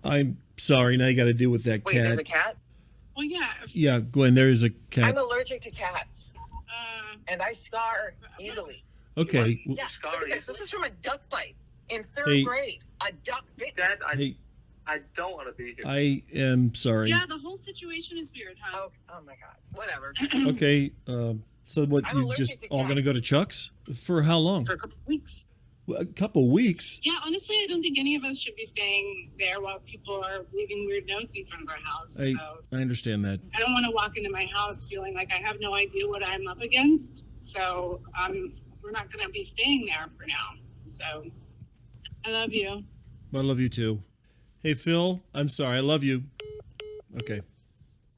I'm sorry. Now you got to deal with that cat. cat? Well, yeah. Yeah, Gwen, there is a cat. I'm allergic to cats, and I scar easily. Okay. Yeah, look at this. This is from a duck bite in third Hey. grade. A duck bit. Dad, Hey, I don't want to be here. I am sorry. Yeah, the whole situation is weird, huh? Oh my God. Whatever. Okay. So what? I'm You allergic just to all going to go to Chuck's for how long? For a couple of weeks. Well, a couple weeks. Yeah, honestly, I don't think any of us should be staying there while people are leaving weird notes in front of our house. I understand that. I don't want to walk into my house feeling like I have no idea what I'm up against. So we're not going to be staying there for now. So I love you. I love you too. Hey, Phil, I'm sorry. I love you. Okay.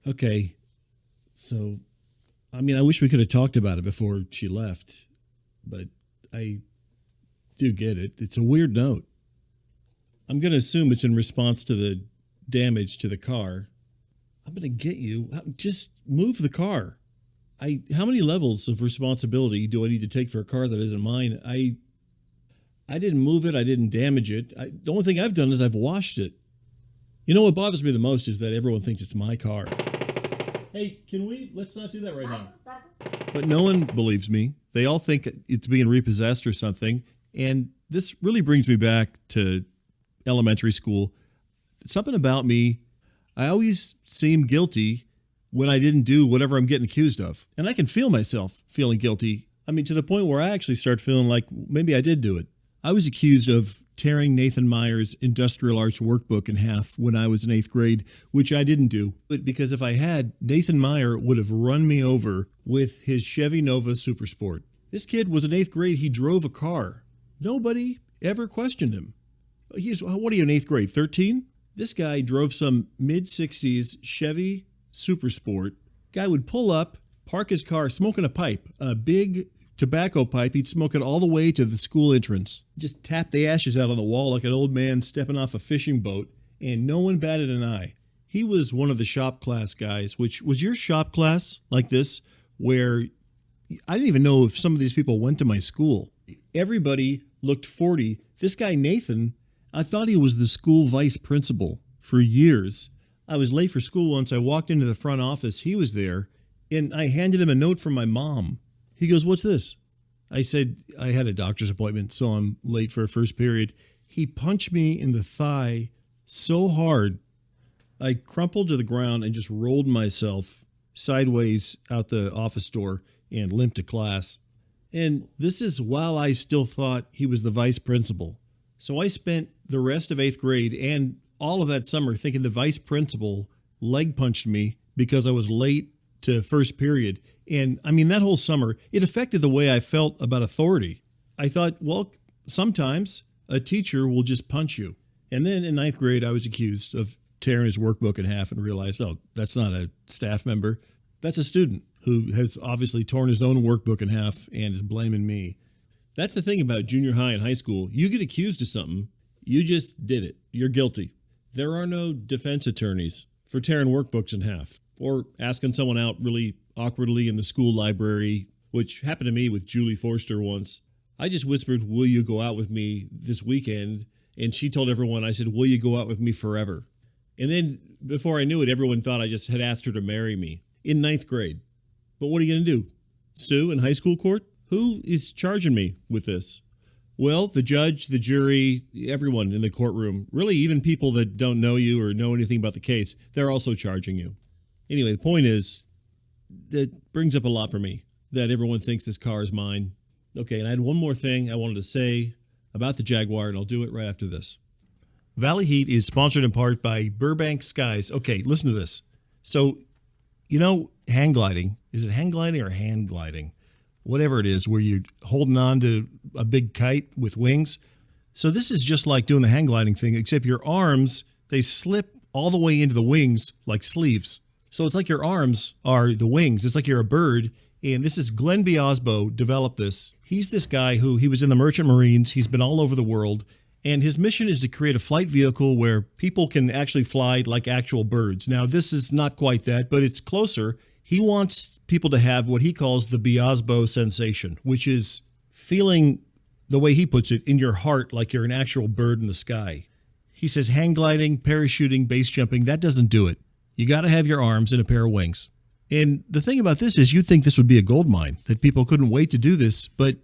Okay. So, I mean, I wish we could have talked about it before she left, but I do get it. It's a weird note. I'm going to assume it's in response to the damage to the car. I'm going to get you. Just move the car. How many levels of responsibility do I need to take for a car that isn't mine? I didn't move it. I didn't damage it. The only thing I've done is I've washed it. You know what bothers me the most is that everyone thinks it's my car. Hey, let's not do that right now. But no one believes me. They all think it's being repossessed or something. And this really brings me back to elementary school. Something about me, I always seem guilty when I didn't do whatever I'm getting accused of. And I can feel myself feeling guilty. I mean, to the point where I actually start feeling like maybe I did do it. I was accused of tearing Nathan Meyer's industrial arts workbook in half when I was in 8th grade, which I didn't do. But because if I had, Nathan Meyer would have run me over with his Chevy Nova Super Sport. This kid was in 8th grade. He drove a car. Nobody ever questioned him. What are you in 8th grade, 13? This guy drove some mid-60s Chevy Super Sport. Guy would pull up, park his car, smoking a pipe, a big tobacco pipe. He'd smoke it all the way to the school entrance. Just tap the ashes out on the wall like an old man stepping off a fishing boat, and no one batted an eye. He was one of the shop class guys, which was your shop class like this, where I didn't even know if some of these people went to my school. Everybody looked 40. This guy, Nathan, I thought he was the school vice principal for years. I was late for school once. I walked into the front office. He was there, and I handed him a note from my mom. He goes, "What's this?" I said, "I had a doctor's appointment, so I'm late for a first period." He punched me in the thigh so hard, I crumpled to the ground and just rolled myself sideways out the office door and limped to class. And this is while I still thought he was the vice principal. So I spent the rest of 8th grade and all of that summer thinking the vice principal leg punched me because I was late to first period. And I mean, that whole summer, it affected the way I felt about authority. I thought, well, sometimes a teacher will just punch you. And then in 9th grade, I was accused of tearing his workbook in half and realized, oh, that's not a staff member. That's a student who has obviously torn his own workbook in half and is blaming me. That's the thing about junior high and high school. You get accused of something, you just did it. You're guilty. There are no defense attorneys for tearing workbooks in half or asking someone out really awkwardly in the school library, which happened to me with Julie Forster once. I just whispered, "Will you go out with me this weekend?" And she told everyone, I said, "Will you go out with me forever?" And then before I knew it, everyone thought I just had asked her to marry me in 9th grade. But what are you going to do? Sue in high school court? Who is charging me with this? Well, the judge, the jury, everyone in the courtroom, really even people that don't know you or know anything about the case, they're also charging you. Anyway, the point is, that brings up a lot for me. that everyone thinks this car is mine. Okay, and I had one more thing I wanted to say about the Jaguar, and I'll do it right after this. Valley Heat is sponsored in part by Burbank Skies. Okay, listen to this. So, hang gliding. Is it hang gliding or hand gliding? Whatever it is, where you're holding on to a big kite with wings. So this is just like doing the hang gliding thing, except your arms, they slip all the way into the wings like sleeves. So it's like your arms are the wings. It's like you're a bird. And this is Glenn Biasbo developed this. He's this guy he was in the Merchant Marines. He's been all over the world. And his mission is to create a flight vehicle where people can actually fly like actual birds. Now, this is not quite that, but it's closer. He wants people to have what he calls the Biasbo sensation, which is feeling, the way he puts it, in your heart like you're an actual bird in the sky. He says hang gliding, parachuting, base jumping, that doesn't do it. You got to have your arms and a pair of wings. And the thing about this is you'd think this would be a gold mine, that people couldn't wait to do this, but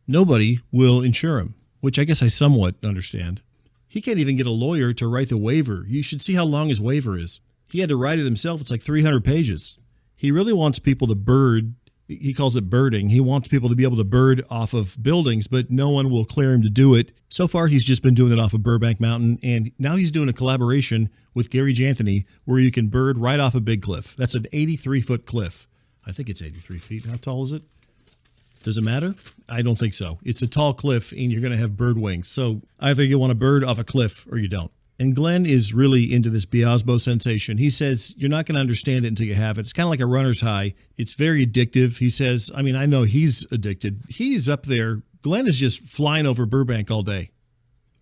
nobody will insure him, which I guess I somewhat understand. He can't even get a lawyer to write the waiver. You should see how long his waiver is. He had to write it himself. It's like 300 pages. He really wants people to bird. He calls it birding. He wants people to be able to bird off of buildings, but no one will clear him to do it. So far, he's just been doing it off of Burbank Mountain, and now he's doing a collaboration with Gary Janthony where you can bird right off a big cliff. That's an 83-foot cliff. I think it's 83 feet. How tall is it? Does it matter? I don't think so. It's a tall cliff, and you're going to have bird wings. So either you want to bird off a cliff or you don't. And Glenn is really into this Biasbo sensation. He says you're not going to understand it until you have it. It's kind of like a runner's high. It's very addictive. He says, I know he's addicted. He's up there. Glenn is just flying over Burbank all day.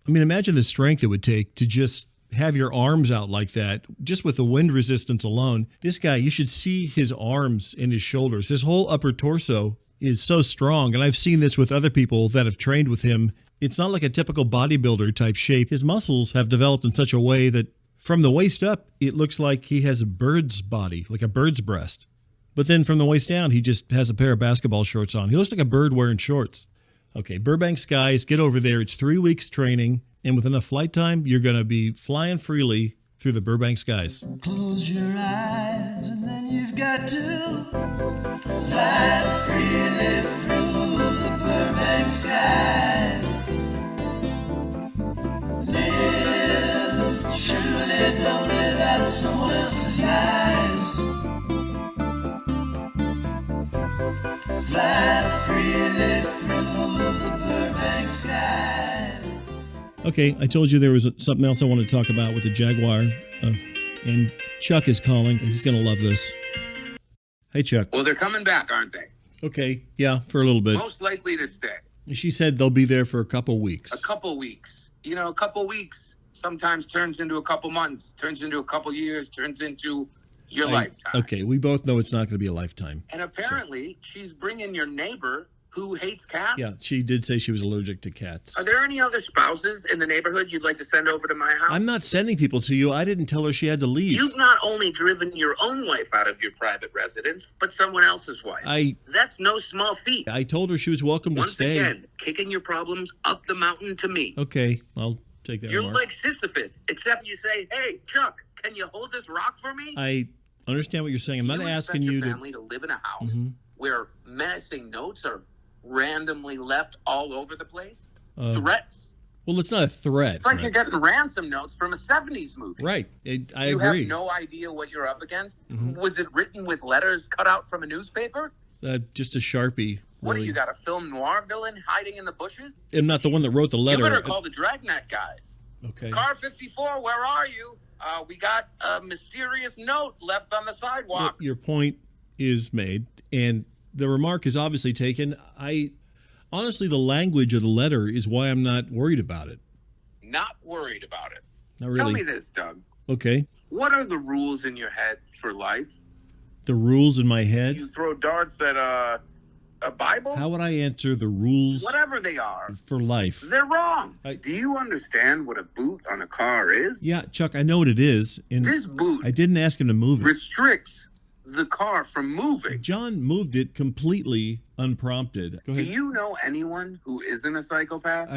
Imagine the strength it would take to just have your arms out like that, just with the wind resistance alone. This guy, you should see his arms and his shoulders. His whole upper torso is so strong. And I've seen this with other people that have trained with him. It's not like a typical bodybuilder type shape. His muscles have developed in such a way that from the waist up, it looks like he has a bird's body, like a bird's breast. But then from the waist down, he just has a pair of basketball shorts on. He looks like a bird wearing shorts. Okay, Burbank Skies, get over there. It's 3 weeks training. And with enough flight time, you're going to be flying freely through the Burbank Skies. Close your eyes and then you've got to fly freely through the Burbank Skies. Live truly, don't live out someone else's lies. Fly freely through the Burbank Skies. Okay, I told you there was something else I wanted to talk about with the Jaguar, and Chuck is calling. He's going to love this. Hey, Chuck. Well, they're coming back, aren't they? Okay, yeah, for a little bit. Most likely to stay. She said they'll be there for a couple weeks. A couple weeks. A couple weeks sometimes turns into a couple months, turns into a couple years, turns into your lifetime. Okay, we both know it's not going to be a lifetime. And apparently, she's bringing your neighbor who hates cats. Yeah, she did say she was allergic to cats. Are there any other spouses in the neighborhood you'd like to send over to my house? I'm not sending people to you. I didn't tell her she had to leave. You've not only driven your own wife out of your private residence, but someone else's wife. That's no small feat. I told her she was welcome to stay. Once again, kicking your problems up the mountain to me. Okay, I'll take that You're remark. like Sisyphus, except you say, hey, Chuck, can you hold this rock for me? I understand what you're saying. I'm not asking you to family to live in a house where menacing notes are randomly left all over the place? Threats? Well, it's not a threat. It's like you're getting ransom notes from a 70s movie. Right. I you agree. have no idea what you're up against? Was it written with letters cut out from a newspaper? Just a Sharpie. What really. do you got, a film noir villain hiding in the bushes? I'm not the one that wrote the letter. You better call the Dragnet guys. Okay. Car 54, where are you? We got a mysterious note left on the sidewalk. Your point is made, and the remark is obviously taken. Honestly, the language of the letter is why I'm not worried about it. Not worried about it. Not really. Tell me this, Doug. Okay. What are the rules in your head for life? The rules in my head? You throw darts at a Bible? How would I answer the rules Whatever they are. for life? They're wrong. Do you understand what a boot on a car is? Yeah, Chuck, I know what it is. And this boot I didn't ask him to move it. Restricts the car from moving. John moved it completely unprompted. Go ahead. Do you know anyone who isn't a psychopath?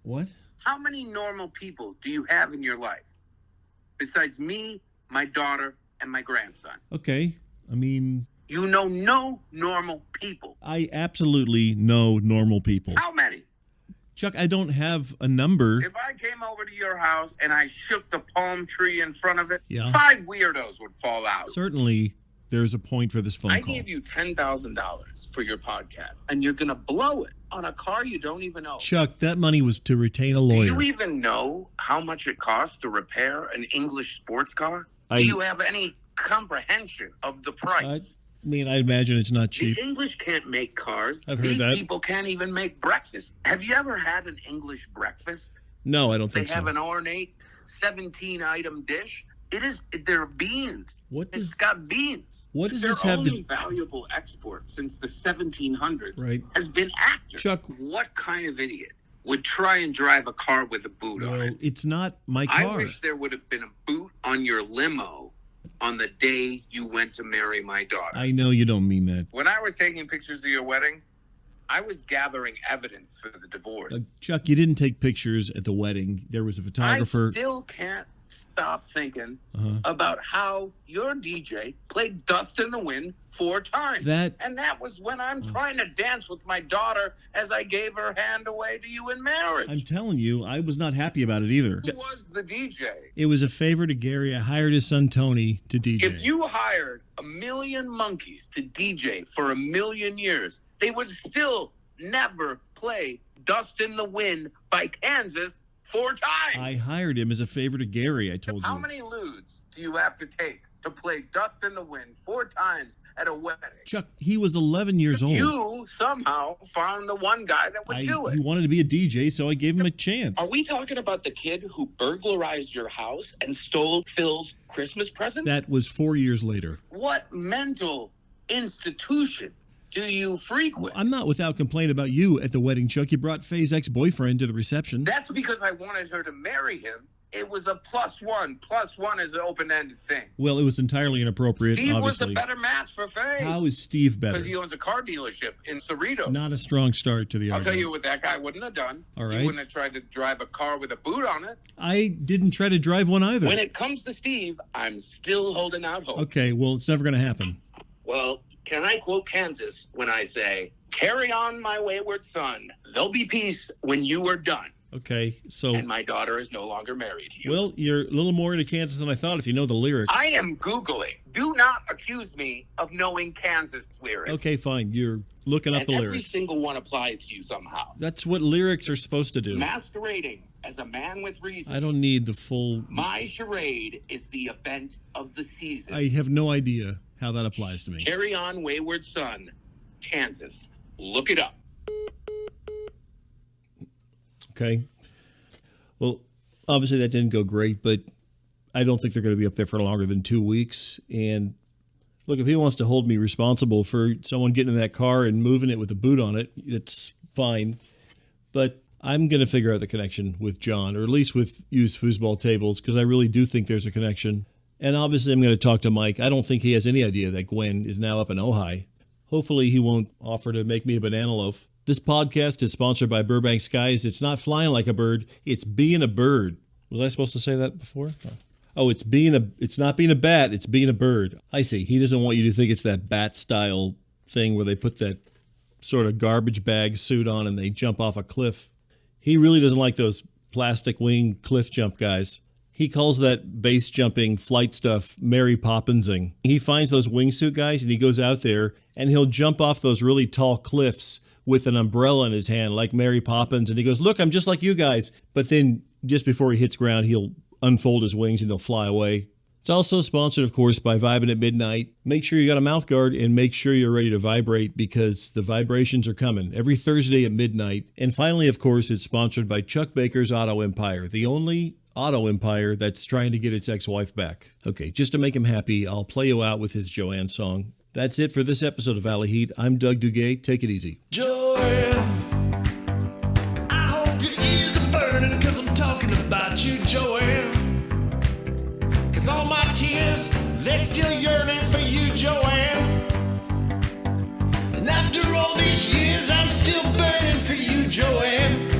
What? How many normal people do you have in your life? Besides me, my daughter, and my grandson. Okay. You know no normal people. I absolutely know normal people. How many? Chuck, I don't have a number. If I came over to your house and I shook the palm tree in front of it, Yeah. 5 weirdos would fall out. Certainly, there's a point for this phone I call. gave you $10,000 for your podcast, and you're going to blow it on a car you don't even own. Chuck, that money was to retain a Do lawyer. you even know how much it costs to repair an English sports car? I- Do you have any comprehension of the price? I mean, I imagine it's not cheap. The English can't make cars. I've heard These that. people can't even make breakfast. Have you ever had an English breakfast? No, I don't They think have so. an ornate 17-item dish. They're beans. It's got beans. What does Their this have to- only valuable export since the 1700s Right. has been actors. Chuck- What kind of idiot would try and drive a car with a boot on Well, it? it's not my I car. wish there would have been a boot on your limo on the day you went to marry my daughter. I know you don't mean that. When I was taking pictures of your wedding, I was gathering evidence for the divorce. Chuck, you didn't take pictures at the wedding. There was a photographer. I still can't stop thinking Uh-huh. about how your DJ played Dust in the Wind 4 times. And that was when I'm trying to dance with my daughter as I gave her hand away to you in marriage. I'm telling you, I was not happy about it either. Who was the DJ? It was a favor to Gary. I hired his son Tony to DJ. If you hired 1,000,000 monkeys to DJ for 1,000,000 years, they would still never play Dust in the Wind by Kansas 4 times. I hired him as a favor to Gary, I told How you. many lewds do you have to take to play Dust in the Wind 4 times at a wedding? Chuck, he was 11 years old. You somehow found the one guy that would do it. He wanted to be a DJ, so I gave him a chance. Are we talking about the kid who burglarized your house and stole Phil's Christmas present? That was 4 years later. What mental institution do you frequent? I'm not without complaint about you at the wedding, Chuck. You brought Faye's ex-boyfriend to the reception. That's because I wanted her to marry him. It was a +1. +1 is an open-ended thing. Well, it was entirely inappropriate, Steve obviously. was a better match for Faye. How is Steve better? Because he owns a car dealership in Cerritos. Not a strong start to the I'll argument. tell you what that guy wouldn't have done. All right. He wouldn't have tried to drive a car with a boot on it. I didn't try to drive one either. When it comes to Steve, I'm still holding out hope. Okay, well, it's never going to happen. Well, can I quote Kansas when I say, "Carry on, my wayward son. There'll be peace when you are done." Okay, so... And my daughter is no longer married to you. Well, you're a little more into Kansas than I thought if you know the lyrics. I am Googling. Do not accuse me of knowing Kansas lyrics. Okay, fine. You're looking up And the every lyrics. single one applies to you somehow. That's what lyrics are supposed to do. Masquerading as a man with reason. I don't need the full... My charade is the event of the season. I have no idea how that applies to me. Carry on, wayward son. Kansas. Look it up. Okay. Well, obviously that didn't go great, but I don't think they're going to be up there for longer than 2 weeks. And look, if he wants to hold me responsible for someone getting in that car and moving it with a boot on it, it's fine. But I'm going to figure out the connection with John, or at least with used foosball tables, because I really do think there's a connection. And obviously I'm going to talk to Mike. I don't think he has any idea that Gwen is now up in Ojai. Hopefully he won't offer to make me a banana loaf. This podcast is sponsored by Burbank Skies. It's not flying like a bird, it's being a bird. Was I supposed to say that before? Oh, it's not being a bat, it's being a bird. I see. He doesn't want you to think it's that bat style thing where they put that sort of garbage bag suit on and they jump off a cliff. He really doesn't like those plastic wing cliff jump guys. He calls that base jumping flight stuff Mary Poppinsing. He finds those wingsuit guys and he goes out there and he'll jump off those really tall cliffs with an umbrella in his hand like Mary Poppins. And he goes, "Look, I'm just like you guys." But then just before he hits ground, he'll unfold his wings and he'll fly away. It's also sponsored, of course, by Vibin' at Midnight. Make sure you got a mouth guard and make sure you're ready to vibrate because the vibrations are coming every Thursday at midnight. And finally, of course, it's sponsored by Chuck Baker's Auto Empire, the only auto empire that's trying to get its ex-wife back. Okay, just to make him happy, I'll play you out with his Joanne song. That's it for this episode of Valley Heat. I'm Doug Duguay. Take it easy. Joanne, I hope your ears are burning cause I'm talking about you, Joanne. Cause all my tears, they're still yearning for you, Joanne. And after all these years, I'm still burning for you, Joanne.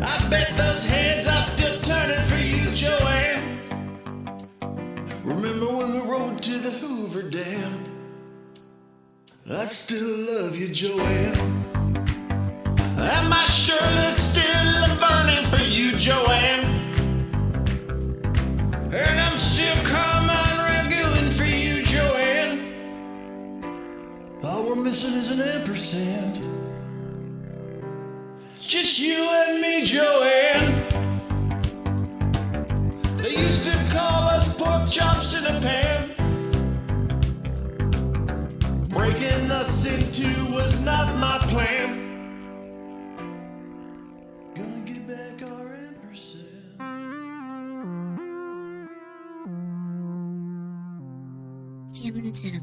I bet those heads are still turning for you, Joanne. Remember when we rode to the Hoover Hoover Dam. I still love you, Joanne. And my Shirley's still burning for you, Joanne. And I'm still calm and regular for you, Joanne. All we're missing is an ampersand. Just you and me, Joanne. They used to call us pork chops in a pan. Breaking us in two was not my plan. Gonna get back our ampersand. Cameron said